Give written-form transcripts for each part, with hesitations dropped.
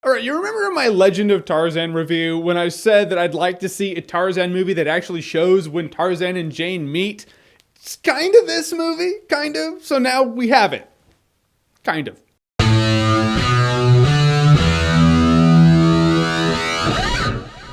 Alright, you remember in my Legend of Tarzan review when I said that I'd like to see a Tarzan movie that actually shows when Tarzan and Jane meet? It's kind of this movie, kind of. So now we have it. Kind of.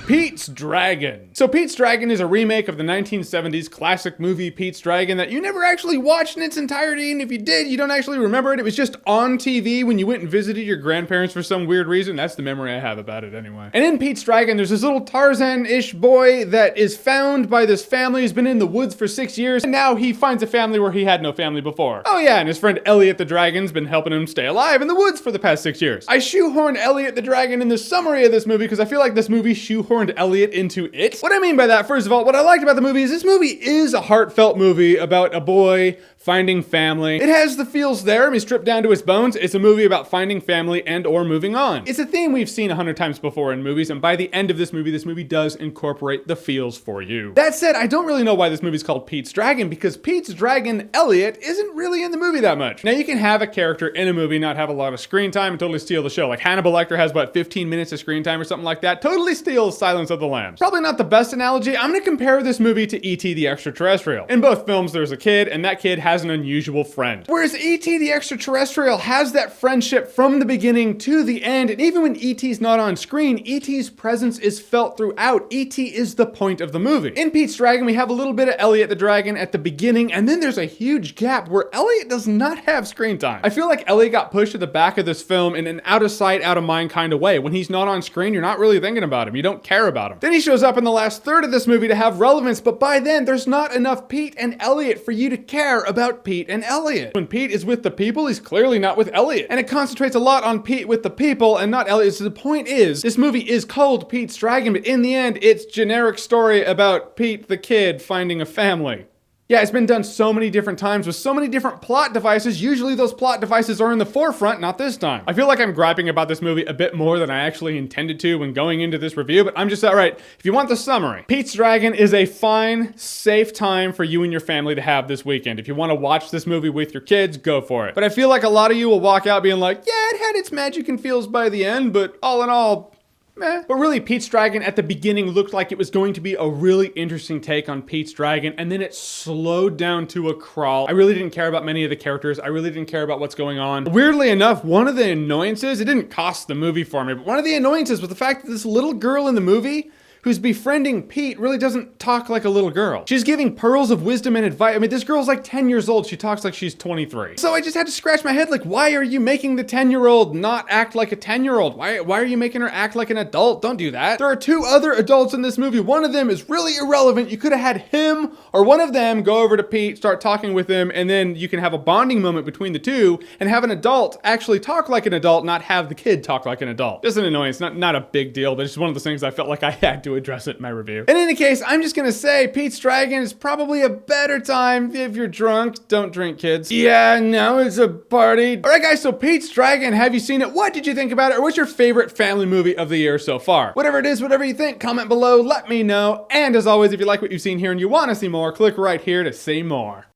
Pete's Dragon. So Pete's Dragon is a remake of the 1970s classic movie Pete's Dragon that you never actually watched in its entirety, and if you did, you don't actually remember it. It was just on TV when you went and visited your grandparents for some weird reason. That's the memory I have about it anyway. And in Pete's Dragon, there's this little Tarzan-ish boy that is found by this family who's been in the woods for 6 years, and now he finds a family where he had no family before. Oh yeah, and his friend Elliot the Dragon's been helping him stay alive in the woods for the past 6 years. I shoehorned Elliot the Dragon in the summary of this movie because I feel like this movie shoehorned Elliot into it. What I mean by that, first of all, what I liked about the movie is this movie is a heartfelt movie about a boy finding family. It has the feels there. I mean, stripped down to its bones, it's a movie about finding family and or moving on. It's a theme we've seen 100 times before in movies, and by the end of this movie does incorporate the feels for you. That said, I don't really know why this movie's called Pete's Dragon, because Pete's Dragon, Elliot, isn't really in the movie that much. Now, you can have a character in a movie not have a lot of screen time and totally steal the show. Like Hannibal Lecter has, what, 15 minutes of screen time or something like that? Totally steals Silence of the Lambs. Probably not the best analogy. I'm gonna compare this movie to E.T. the Extraterrestrial. In both films, there's a kid, and that kid has an unusual friend. Whereas E.T. the Extraterrestrial has that friendship from the beginning to the end, and even when E.T.'s not on screen, E.T.'s presence is felt throughout. E.T. is the point of the movie. In Pete's Dragon, we have a little bit of Elliot the Dragon at the beginning, and then there's a huge gap where Elliot does not have screen time. I feel like Elliot got pushed to the back of this film in an out of sight, out of mind kind of way. When he's not on screen, you're not really thinking about him. You don't care about him. Then he shows up in the last third of this movie to have relevance, but by then, there's not enough Pete and Elliot for you to care about Pete and Elliot. When Pete is with the people, he's clearly not with Elliot. And it concentrates a lot on Pete with the people and not Elliot. So the point is, this movie is called Pete's Dragon, but in the end, it's generic story about Pete the kid finding a family. Yeah, it's been done so many different times with so many different plot devices. Usually those plot devices are in the forefront, not this time. I feel like I'm griping about this movie a bit more than I actually intended to when going into this review, but I'm just all right. If you want the summary, Pete's Dragon is a fine, safe time for you and your family to have this weekend. If you want to watch this movie with your kids, go for it. But I feel like a lot of you will walk out being like, yeah, it had its magic and feels by the end, but all in all, meh. But really, Pete's Dragon at the beginning looked like it was going to be a really interesting take on Pete's Dragon, and then it slowed down to a crawl. I really didn't care about many of the characters. I really didn't care about what's going on. Weirdly enough, one of the annoyances, it didn't cost the movie for me, but one of the annoyances was the fact that this little girl in the movie who's befriending Pete really doesn't talk like a little girl. She's giving pearls of wisdom and advice. I mean, this girl's like 10 years old. She talks like she's 23. So I just had to scratch my head like, why are you making the 10-year-old not act like a 10-year-old? Why are you making her act like an adult? Don't do that. There are two other adults in this movie. One of them is really irrelevant. You could have had him or one of them go over to Pete, start talking with him, and then you can have a bonding moment between the two and have an adult actually talk like an adult, not have the kid talk like an adult. Just an annoyance, not a big deal, but it's just one of those things I felt like I had to address it in my review. In any case, I'm just gonna say Pete's Dragon is probably a better time if you're drunk. Don't drink, kids. Yeah, now it's a party. All right, guys, so Pete's Dragon, have you seen it? What did you think about it? Or what's your favorite family movie of the year so far? Whatever it is, whatever you think, comment below, let me know. And as always, if you like what you've seen here and you want to see more, click right here to see more.